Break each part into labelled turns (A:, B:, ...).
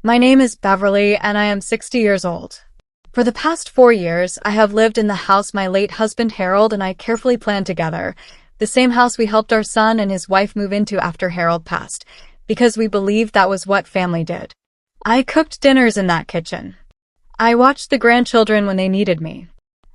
A: My name is Beverly and I am 60 years old. For the past 4 years, I have lived in the house my late husband Harold and I carefully planned together, the same house we helped our son and his wife move into after Harold passed, because we believed that was what family did. I cooked dinners in that kitchen. I watched the grandchildren when they needed me.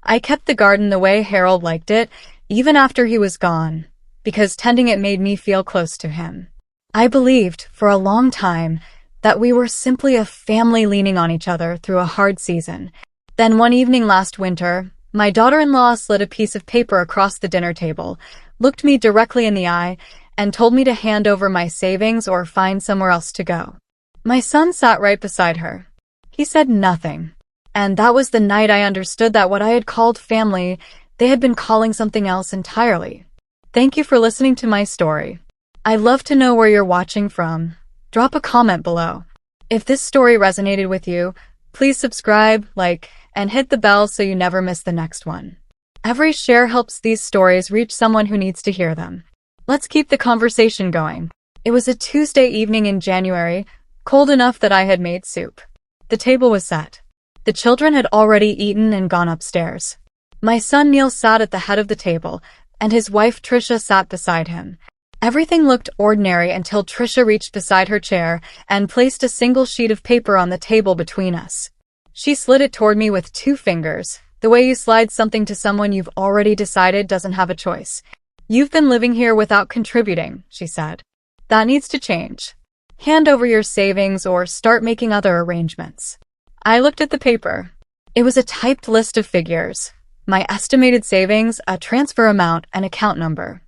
A: I kept the garden the way Harold liked it, even after he was gone, because tending it made me feel close to him. I believed, for a long time, that we were simply a family leaning on each other through a hard season. Then one evening last winter, my daughter-in-law slid a piece of paper across the dinner table, looked me directly in the eye, and told me to hand over my savings or find somewhere else to go. My son sat right beside her. He said nothing. And that was the night I understood that what I had called family, they had been calling something else entirely. Thank you for listening to my story. I'd love to know where you're watching from. Drop a comment below. If this story resonated with you, please subscribe, like, and hit the bell so you never miss the next one. Every share helps these stories reach someone who needs to hear them. Let's keep the conversation going. It was a Tuesday evening in January, cold enough that I had made soup. The table was set. The children had already eaten and gone upstairs. My son Neil sat at the head of the table, and his wife Tricia sat beside him. Everything looked ordinary until Tricia reached beside her chair and placed a single sheet of paper on the table between us. She slid it toward me with 2 fingers, the way you slide something to someone you've already decided doesn't have a choice. You've been living here without contributing, she said. That needs to change. Hand over your savings or start making other arrangements. I looked at the paper. It was a typed list of figures. My estimated savings, a transfer amount, and account number.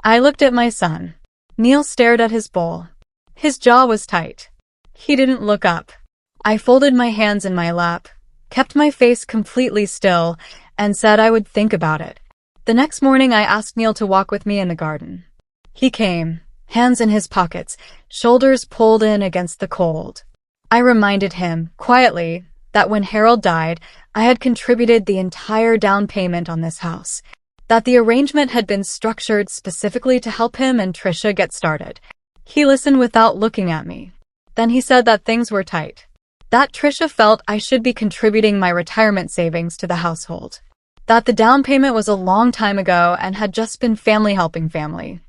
A: I looked at my son. Neil stared at his bowl. His jaw was tight. He didn't look up. I folded my hands in my lap, kept my face completely still, and said I would think about it. The next morning I asked Neil to walk with me in the garden. He came, hands in his pockets, shoulders pulled in against the cold. I reminded him, quietly, that when Harold died, I had contributed the entire down payment on this house. That the arrangement had been structured specifically to help him and Tricia get started. He listened without looking at me. Then he said that things were tight. That Tricia felt I should be contributing my retirement savings to the household. That the down payment was a long time ago and had just been family helping family.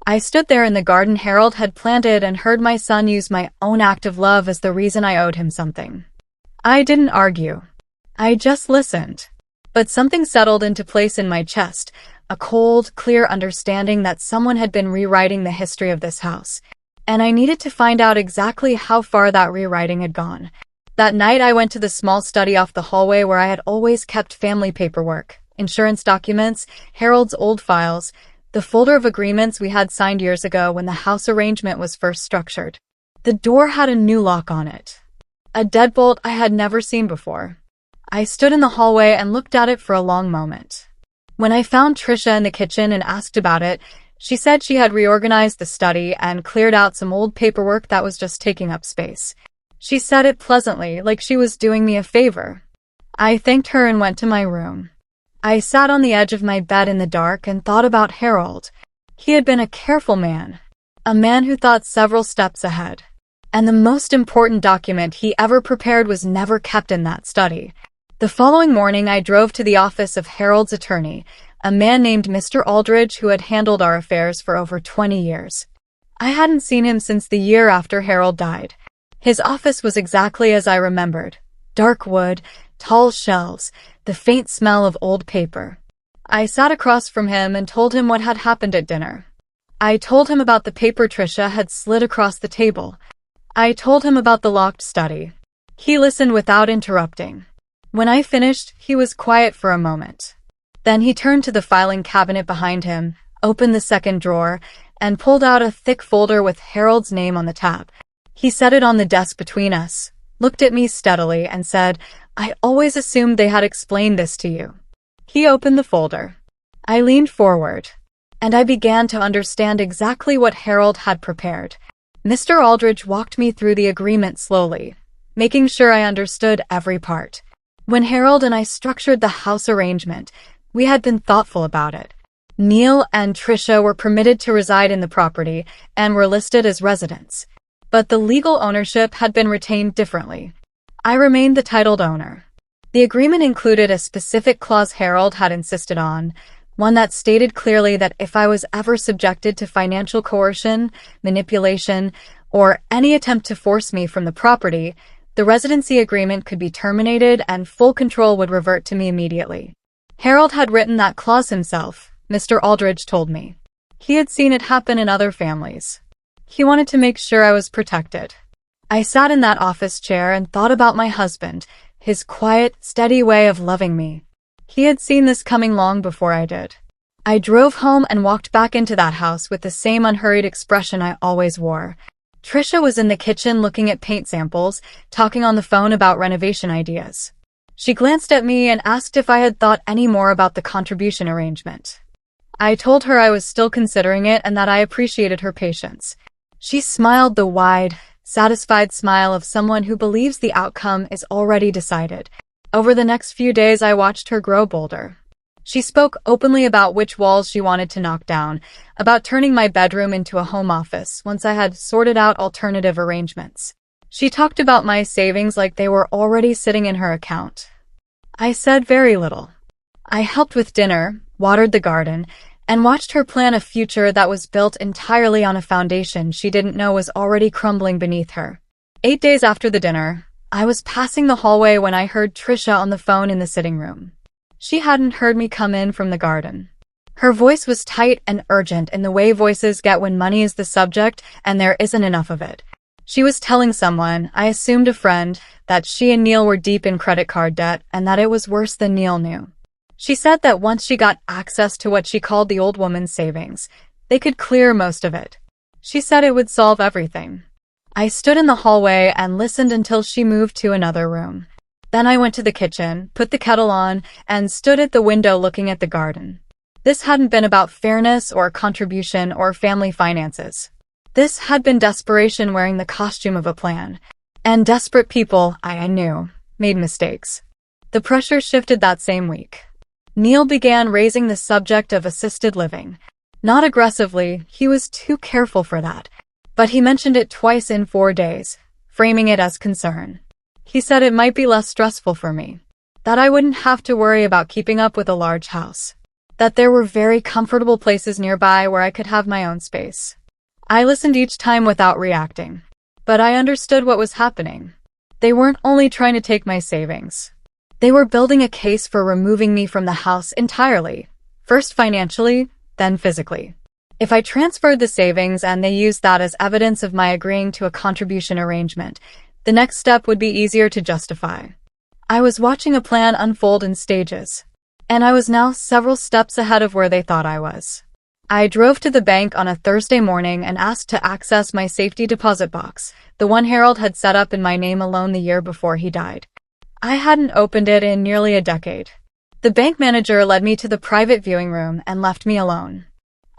A: I stood there in the garden Harold had planted and heard my son use my own act of love as the reason I owed him something. I didn't argue. I just listened. But something settled into place in my chest, a cold, clear understanding that someone had been rewriting the history of this house. And I needed to find out exactly how far that rewriting had gone. That night I went to the small study off the hallway where I had always kept family paperwork, insurance documents, Harold's old files, the folder of agreements we had signed years ago when the house arrangement was first structured. The door had a new lock on it. A deadbolt I had never seen before. I stood in the hallway and looked at it for a long moment. When I found Tricia in the kitchen and asked about it, she said she had reorganized the study and cleared out some old paperwork that was just taking up space. She said it pleasantly, like she was doing me a favor. I thanked her and went to my room. I sat on the edge of my bed in the dark and thought about Harold. He had been a careful man. A man who thought several steps ahead. And the most important document he ever prepared was never kept in that study. The following morning I drove to the office of Harold's attorney, a man named Mr. Aldridge who had handled our affairs for over 20 years. I hadn't seen him since the year after Harold died. His office was exactly as I remembered. Dark wood, tall shelves, the faint smell of old paper. I sat across from him and told him what had happened at dinner. I told him about the paper Tricia had slid across the table. I told him about the locked study. He listened without interrupting. When I finished, he was quiet for a moment. Then he turned to the filing cabinet behind him, opened the second drawer, and pulled out a thick folder with Harold's name on the tab. He set it on the desk between us, looked at me steadily, and said, "I always assumed they had explained this to you." He opened the folder. I leaned forward, and I began to understand exactly what Harold had prepared. Mr. Aldridge walked me through the agreement slowly, making sure I understood every part. When Harold and I structured the house arrangement, we had been thoughtful about it. Neil and Tricia were permitted to reside in the property and were listed as residents. but the legal ownership had been retained differently. I remained the titled owner. The agreement included a specific clause Harold had insisted on, one that stated clearly that if I was ever subjected to financial coercion, manipulation, or any attempt to force me from the property, the residency agreement could be terminated and full control would revert to me immediately. Harold had written that clause himself, Mr. Aldridge told me. He had seen it happen in other families. He wanted to make sure I was protected. I sat in that office chair and thought about my husband, his quiet, steady way of loving me. He had seen this coming long before I did. I drove home and walked back into that house with the same unhurried expression I always wore. Trisha was in the kitchen looking at paint samples, talking on the phone about renovation ideas. She glanced at me and asked if I had thought any more about the contribution arrangement. I told her I was still considering it and that I appreciated her patience. She smiled the wide, satisfied smile of someone who believes the outcome is already decided. Over the next few days, I watched her grow bolder. She spoke openly about which walls she wanted to knock down, about turning my bedroom into a home office once I had sorted out alternative arrangements. She talked about my savings like they were already sitting in her account. I said very little. I helped with dinner, watered the garden, and watched her plan a future that was built entirely on a foundation she didn't know was already crumbling beneath her. 8 days after the dinner, I was passing the hallway when I heard Trisha on the phone in the sitting room. She hadn't heard me come in from the garden. Her voice was tight and urgent in the way voices get when money is the subject and there isn't enough of it. She was telling someone, I assumed a friend, that she and Neil were deep in credit card debt and that it was worse than Neil knew. She said that once she got access to what she called the old woman's savings, they could clear most of it. She said it would solve everything. I stood in the hallway and listened until she moved to another room. Then I went to the kitchen, put the kettle on, and stood at the window looking at the garden. This hadn't been about fairness or contribution or family finances. This had been desperation wearing the costume of a plan. And desperate people, I knew, made mistakes. The pressure shifted that same week. Neil began raising the subject of assisted living. Not aggressively, he was too careful for that. But he mentioned it twice in 4 days, framing it as concern. He said it might be less stressful for me, that I wouldn't have to worry about keeping up with a large house, that there were very comfortable places nearby where I could have my own space. I listened each time without reacting, but I understood what was happening. They weren't only trying to take my savings. They were building a case for removing me from the house entirely, first financially, then physically. If I transferred the savings and they used that as evidence of my agreeing to a contribution arrangement, the next step would be easier to justify. I was watching a plan unfold in stages, and I was now several steps ahead of where they thought I was. I drove to the bank on a Thursday morning and asked to access my safety deposit box, the one Harold had set up in my name alone the year before he died. I hadn't opened it in nearly a decade. The bank manager led me to the private viewing room and left me alone.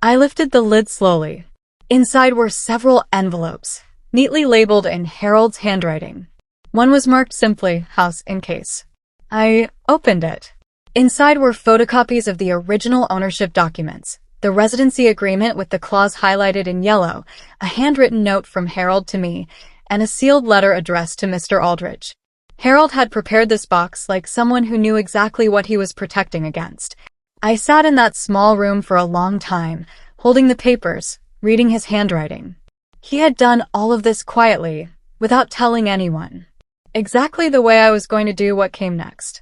A: I lifted the lid slowly. Inside were several envelopes, neatly labeled in Harold's handwriting. One was marked simply, House in Case. I opened it. Inside were photocopies of the original ownership documents, the residency agreement with the clause highlighted in yellow, a handwritten note from Harold to me, and a sealed letter addressed to Mr. Aldridge. Harold had prepared this box like someone who knew exactly what he was protecting against. I sat in that small room for a long time, holding the papers, reading his handwriting. He had done all of this quietly, without telling anyone. Exactly the way I was going to do what came next.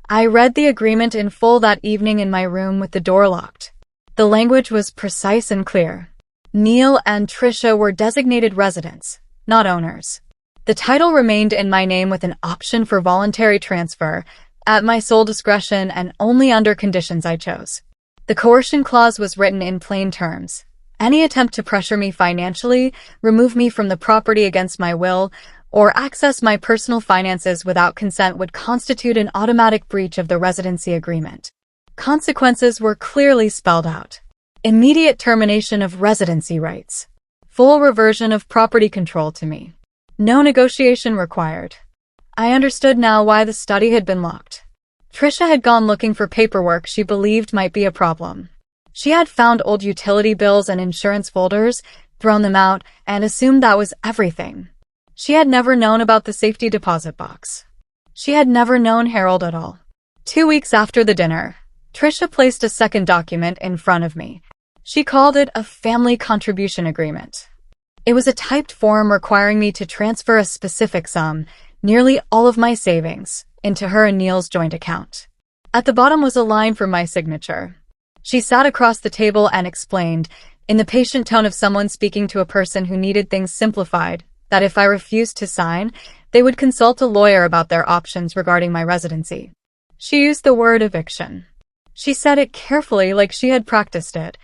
A: I read the agreement in full that evening in my room with the door locked. The language was precise and clear. Neil and Trisha were designated residents, not owners. The title remained in my name with an option for voluntary transfer, at my sole discretion and only under conditions I chose. The coercion clause was written in plain terms. Any attempt to pressure me financially, remove me from the property against my will, or access my personal finances without consent would constitute an automatic breach of the residency agreement. Consequences were clearly spelled out. Immediate termination of residency rights. Full reversion of property control to me. No negotiation required. I understood now why the study had been locked. Trisha had gone looking for paperwork she believed might be a problem. She had found old utility bills and insurance folders, thrown them out, and assumed that was everything. She had never known about the safety deposit box. She had never known Harold at all. 2 weeks after the dinner, Trisha placed a second document in front of me. She called it a family contribution agreement. It was a typed form requiring me to transfer a specific sum, nearly all of my savings, into her and Neil's joint account. At the bottom was a line for my signature. She sat across the table and explained, in the patient tone of someone speaking to a person who needed things simplified, that if I refused to sign, they would consult a lawyer about their options regarding my residency. She used the word eviction. She said it carefully like she had practiced it.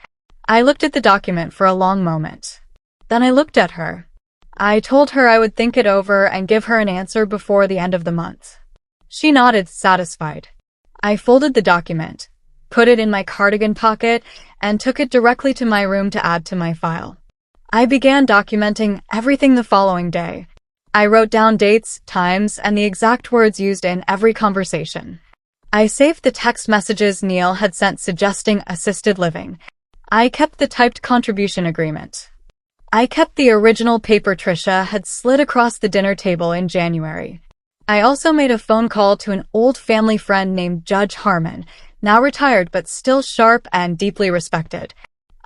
A: I looked at the document for a long moment. Then I looked at her. I told her I would think it over and give her an answer before the end of the month. She nodded, satisfied. I folded the document, put it in my cardigan pocket, and took it directly to my room to add to my file. I began documenting everything the following day. I wrote down dates, times, and the exact words used in every conversation. I saved the text messages Neil had sent suggesting assisted living. I kept the typed contribution agreement. I kept the original paper Trisha had slid across the dinner table in January. I also made a phone call to an old family friend named Judge Harmon, now retired but still sharp and deeply respected.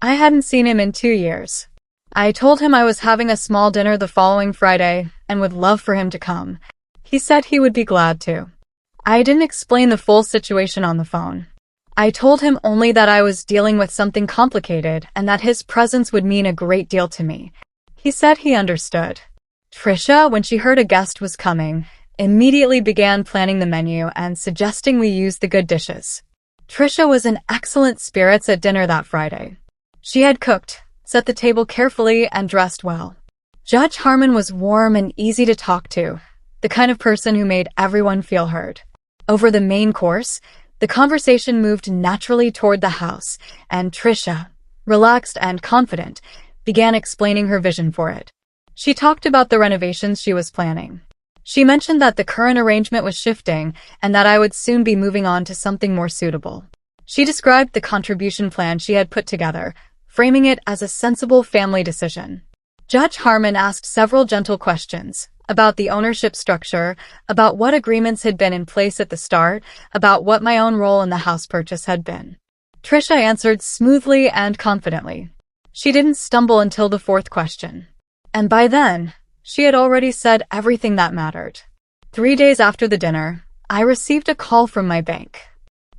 A: I hadn't seen him in 2 years. I told him I was having a small dinner the following Friday and would love for him to come. He said he would be glad to. I didn't explain the full situation on the phone. I told him only that I was dealing with something complicated and that his presence would mean a great deal to me. He said he understood. Trisha, when she heard a guest was coming, immediately began planning the menu and suggesting we use the good dishes. Trisha was in excellent spirits at dinner that Friday. She had cooked, set the table carefully, and dressed well. Judge Harmon was warm and easy to talk to, the kind of person who made everyone feel heard. Over the main course, the conversation moved naturally toward the house, and Trisha, relaxed and confident, began explaining her vision for it. She talked about the renovations she was planning. She mentioned that the current arrangement was shifting and that I would soon be moving on to something more suitable. She described the contribution plan she had put together, framing it as a sensible family decision. Judge Harmon asked several gentle questions about the ownership structure, about what agreements had been in place at the start, about what my own role in the house purchase had been. Trisha answered smoothly and confidently. She didn't stumble until the fourth question. And by then, she had already said everything that mattered. 3 days after the dinner, I received a call from my bank.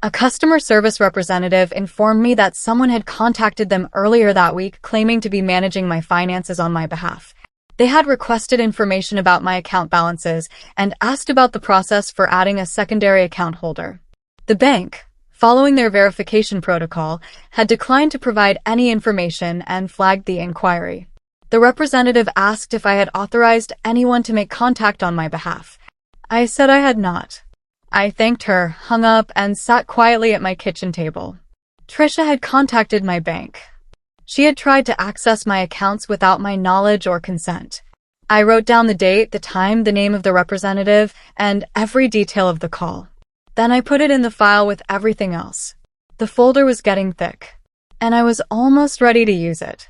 A: A customer service representative informed me that someone had contacted them earlier that week claiming to be managing my finances on my behalf. They had requested information about my account balances and asked about the process for adding a secondary account holder. The bank, following their verification protocol, had declined to provide any information and flagged the inquiry. The representative asked if I had authorized anyone to make contact on my behalf. I said I had not. I thanked her, hung up, and sat quietly at my kitchen table. Trisha had contacted my bank. She had tried to access my accounts without my knowledge or consent. I wrote down the date, the time, the name of the representative, and every detail of the call. Then I put it in the file with everything else. The folder was getting thick, and I was almost ready to use it.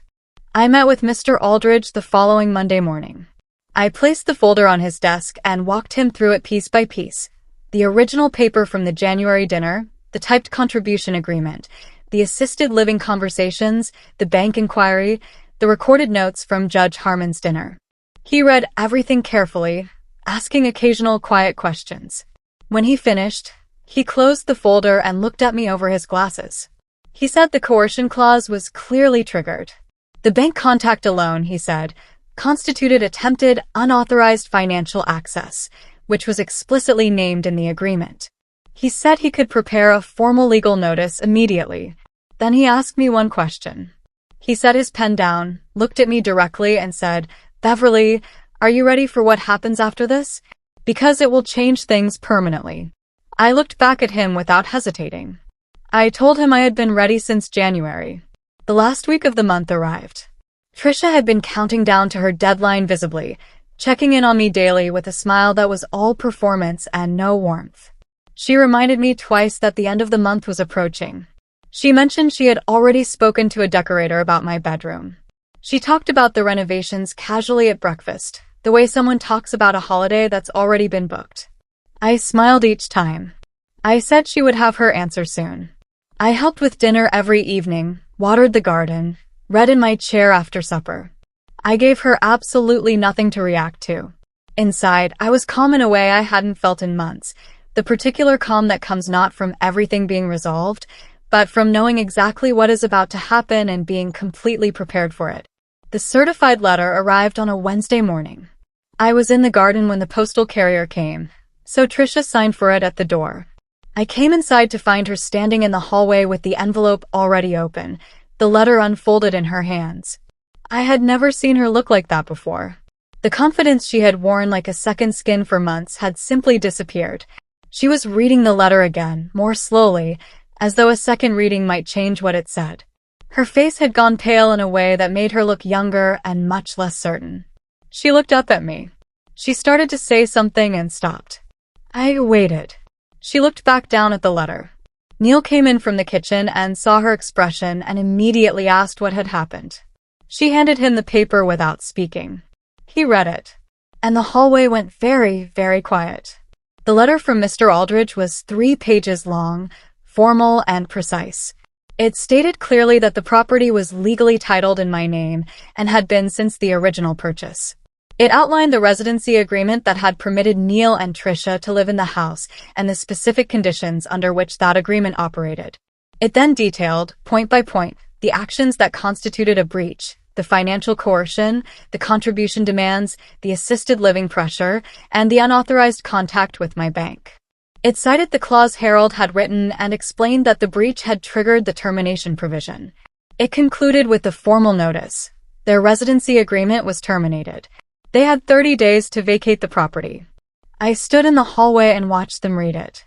A: I met with Mr. Aldridge the following Monday morning. I placed the folder on his desk and walked him through it piece by piece. The original paper from the January dinner, the typed contribution agreement, the assisted living conversations, the bank inquiry, the recorded notes from Judge Harmon's dinner. He read everything carefully, asking occasional quiet questions. When he finished, he closed the folder and looked at me over his glasses. He said the coercion clause was clearly triggered. The bank contact alone, he said, constituted attempted, unauthorized financial access, which was explicitly named in the agreement. He said he could prepare a formal legal notice immediately. Then he asked me one question. He set his pen down, looked at me directly, and said, "Beverly, are you ready for what happens after this? Because it will change things permanently." I looked back at him without hesitating. I told him I had been ready since January. The last week of the month arrived. Trisha had been counting down to her deadline visibly, checking in on me daily with a smile that was all performance and no warmth. She reminded me twice that the end of the month was approaching. She mentioned she had already spoken to a decorator about my bedroom. She talked about the renovations casually at breakfast, the way someone talks about a holiday that's already been booked. I smiled each time. I said she would have her answer soon. I helped with dinner every evening, watered the garden, read in my chair after supper. I gave her absolutely nothing to react to. Inside, I was calm in a way I hadn't felt in months, the particular calm that comes not from everything being resolved, but from knowing exactly what is about to happen and being completely prepared for it. The certified letter arrived on a Wednesday morning. I was in the garden when the postal carrier came, so Trisha signed for it at the door. I came inside to find her standing in the hallway with the envelope already open, the letter unfolded in her hands. I had never seen her look like that before. The confidence she had worn like a second skin for months had simply disappeared. She was reading the letter again, more slowly, as though a second reading might change what it said. Her face had gone pale in a way that made her look younger and much less certain. She looked up at me. She started to say something and stopped. I waited. She looked back down at the letter. Neil came in from the kitchen and saw her expression and immediately asked what had happened. She handed him the paper without speaking. He read it, and the hallway went very, very quiet. The letter from Mr. Aldridge was 3 pages long, formal and precise. It stated clearly that the property was legally titled in my name and had been since the original purchase. It outlined the residency agreement that had permitted Neil and Trisha to live in the house and the specific conditions under which that agreement operated. It then detailed, point by point, the actions that constituted a breach, the financial coercion, the contribution demands, the assisted living pressure, and the unauthorized contact with my bank. It cited the clause Harold had written and explained that the breach had triggered the termination provision. It concluded with the formal notice. Their residency agreement was terminated. They had 30 days to vacate the property. I stood in the hallway and watched them read it.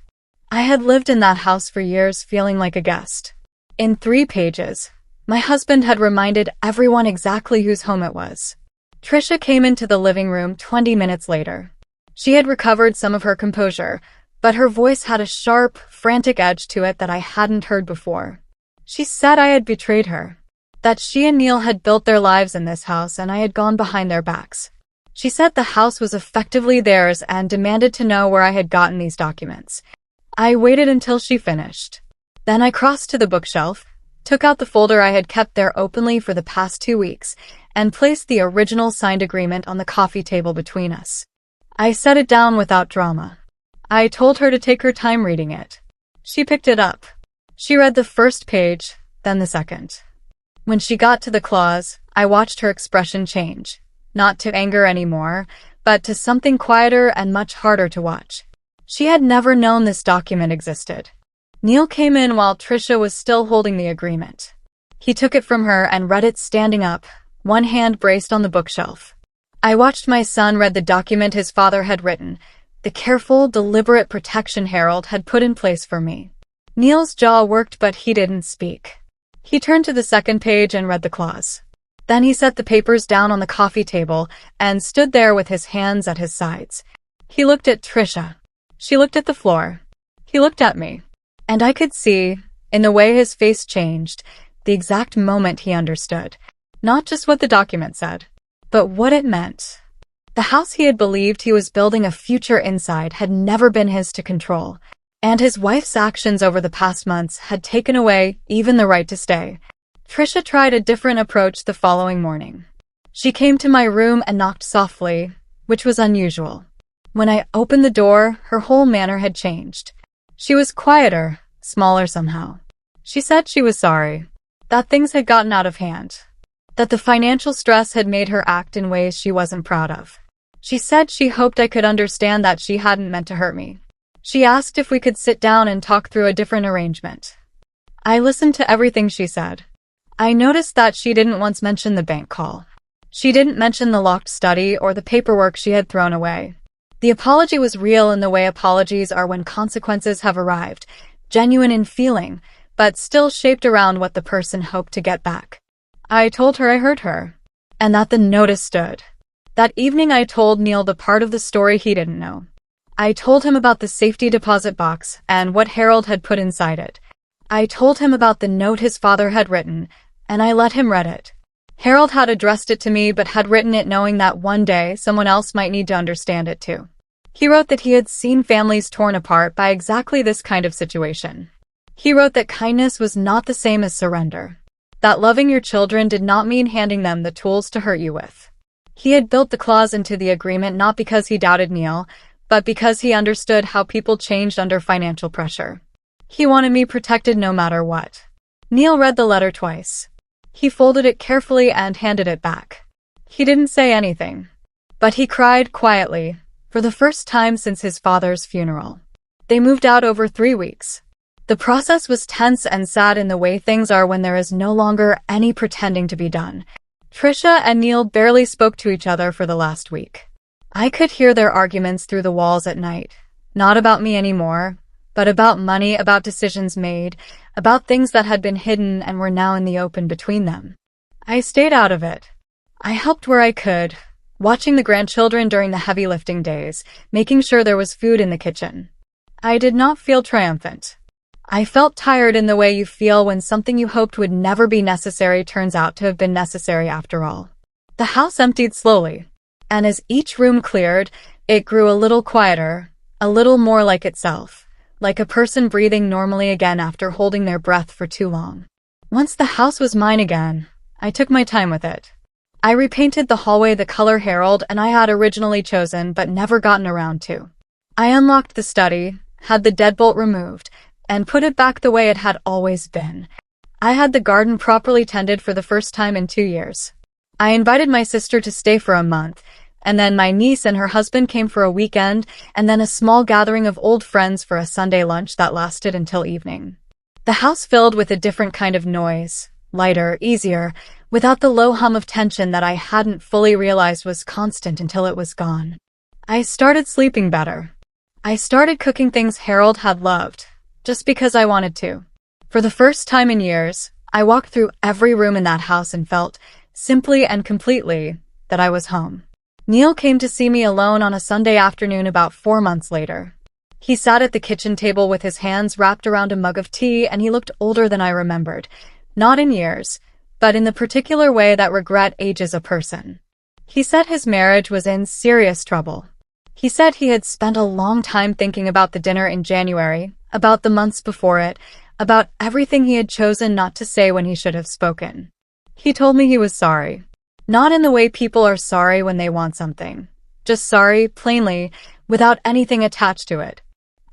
A: I had lived in that house for years, feeling like a guest. In 3 pages, my husband had reminded everyone exactly whose home it was. Trisha came into the living room 20 minutes later. She had recovered some of her composure, but her voice had a sharp, frantic edge to it that I hadn't heard before. She said I had betrayed her, that she and Neil had built their lives in this house and I had gone behind their backs. She said the house was effectively theirs and demanded to know where I had gotten these documents. I waited until she finished. Then I crossed to the bookshelf, took out the folder I had kept there openly for the past 2 weeks, and placed the original signed agreement on the coffee table between us. I set it down without drama. I told her to take her time reading it. She picked it up. She read the first page, then the second. When she got to the clause, I watched her expression change. Not to anger anymore, but to something quieter and much harder to watch. She had never known this document existed. Neil came in while Trisha was still holding the agreement. He took it from her and read it standing up, one hand braced on the bookshelf. I watched my son read the document his father had written, the careful, deliberate protection Harold had put in place for me. Neil's jaw worked, but he didn't speak. He turned to the second page and read the clause. Then he set the papers down on the coffee table and stood there with his hands at his sides. He looked at Trisha. She looked at the floor. He looked at me. And I could see, in the way his face changed, the exact moment he understood. Not just what the document said, but what it meant. The house he had believed he was building a future inside had never been his to control, and his wife's actions over the past months had taken away even the right to stay. Trisha tried a different approach the following morning. She came to my room and knocked softly, which was unusual. When I opened the door, her whole manner had changed. She was quieter, smaller somehow. She said she was sorry, that things had gotten out of hand, that the financial stress had made her act in ways she wasn't proud of. She said she hoped I could understand that she hadn't meant to hurt me. She asked if we could sit down and talk through a different arrangement. I listened to everything she said. I noticed that she didn't once mention the bank call. She didn't mention the locked study or the paperwork she had thrown away. The apology was real in the way apologies are when consequences have arrived, genuine in feeling, but still shaped around what the person hoped to get back. I told her I hurt her, and that the notice stood. That evening I told Neil the part of the story he didn't know. I told him about the safety deposit box and what Harold had put inside it. I told him about the note his father had written, and I let him read it. Harold had addressed it to me but had written it knowing that one day someone else might need to understand it too. He wrote that he had seen families torn apart by exactly this kind of situation. He wrote that kindness was not the same as surrender. That loving your children did not mean handing them the tools to hurt you with. He had built the clause into the agreement not because he doubted Neil, but because he understood how people changed under financial pressure. He wanted me protected no matter what. Neil read the letter twice. He folded it carefully and handed it back. He didn't say anything, but he cried quietly, for the first time since his father's funeral. They moved out over 3 weeks. The process was tense and sad in the way things are when there is no longer any pretending to be done. Trisha and Neil barely spoke to each other for the last week. I could hear their arguments through the walls at night. Not about me anymore, but about money, about decisions made, about things that had been hidden and were now in the open between them. I stayed out of it. I helped where I could, watching the grandchildren during the heavy lifting days, making sure there was food in the kitchen. I did not feel triumphant. I felt tired in the way you feel when something you hoped would never be necessary turns out to have been necessary after all. The house emptied slowly, and as each room cleared, it grew a little quieter, a little more like itself, like a person breathing normally again after holding their breath for too long. Once the house was mine again, I took my time with it. I repainted the hallway the color Harold and I had originally chosen but never gotten around to. I unlocked the study, had the deadbolt removed, and put it back the way it had always been. I had the garden properly tended for the first time in 2 years. I invited my sister to stay for a month, and then my niece and her husband came for a weekend, and then a small gathering of old friends for a Sunday lunch that lasted until evening. The house filled with a different kind of noise, lighter, easier, without the low hum of tension that I hadn't fully realized was constant until it was gone. I started sleeping better. I started cooking things Harold had loved, just because I wanted to. For the first time in years, I walked through every room in that house and felt, simply and completely, that I was home. Neil came to see me alone on a Sunday afternoon about 4 months later. He sat at the kitchen table with his hands wrapped around a mug of tea, and he looked older than I remembered. Not in years, but in the particular way that regret ages a person. He said his marriage was in serious trouble. He said he had spent a long time thinking about the dinner in January, about the months before it, about everything he had chosen not to say when he should have spoken. He told me he was sorry. Not in the way people are sorry when they want something. Just sorry, plainly, without anything attached to it.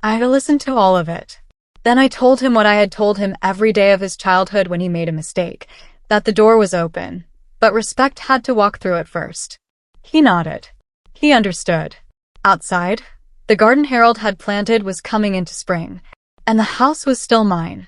A: I listened to all of it. Then I told him what I had told him every day of his childhood when he made a mistake, that the door was open, but respect had to walk through it first. He nodded. He understood. Outside, the garden Harold had planted was coming into spring, and the house was still mine.